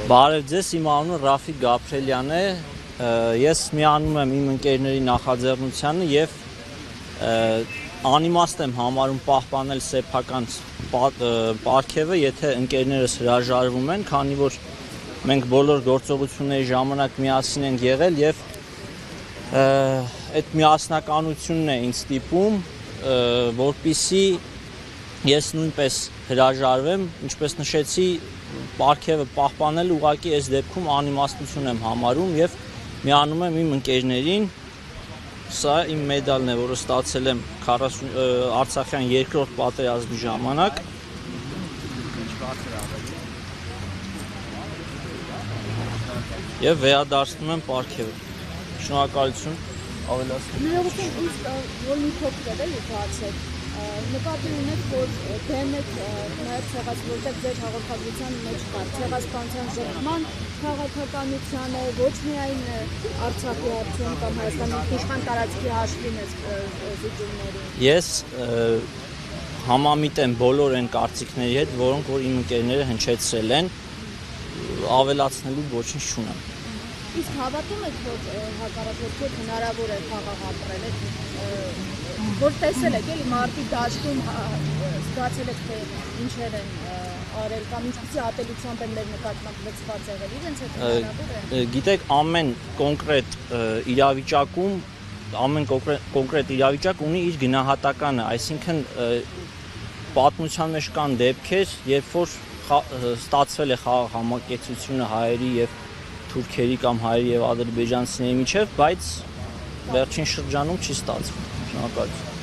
Բարև ձեզ, իմ անունը Ռաֆիկ Գաբրելյանն է, ես միանում եմ իմ ընկերների նախաձեռնությանը եւ անիմաստ եմ համարում պահպանել սեփական պարգևը, եթե ընկերներս հրաժարվում են, քանի որ մենք բոլոր գործողությունների ժամանակ միասին ենք եղել եւ այդ միասնականությունն է ինձ ստիպում, որպեսզի ես նույնպես հրաժարվեմ, ինչպես նշեցի, պարգևը պահպանել ուղղակի այս դեպքում անիմաստություն եմ համարում եւ միանում եմ իմ ընկերներին։ Սա իմ մեդալն է, որը ստացել եմ Արցախյան երկրորդ պատերազմի ժամանակ։ Եվ վերադարձնում եմ պարգևը։ Շնորհակալություն, ավելացնում։ Նկատի ունեք, որ դեմ եք նաև ցեղաց, որտեղ ձեր հաղորդագրության մեջ կար ցեղասպանության ժողովման քաղաքականությանը, ոչ միայն Արցախի հարցում կամ Հայաստանի իշխան տարածքի հաշվին զիջումներին։ Ես համամիտ եմ բոլոր այն կարծիքների հետ, որոնք որ իմ ընկերները հնչեցրել են, ավելացնելու ոչինչ չունեմ։ Իսկ հավատում եք, որ հակառակորդը հնարավոր է խաղաղ ապրել, որ տեսել եք էլի մարտի դաշտում զգացել եք, թե ինչեր են արել կամ ինչպիսի ատելությամբ են մեր նկատմամբ լցված եղել, իրենց հետ հնարավոր է։ Գիտեք, ամեն կոնկրետ իրավիճակ ունի իր գնահատականը, այսինքն պատմության մեջ կան դեպքեր, երբ որ ստացվել է խաղաղ համակեցությունը հայերի եւ թուրքերի կամ հայերի եւ ադրբեջանցիների միջև, բայց վերջին շրջանում չի ստացվում։ Շնորհակալություն։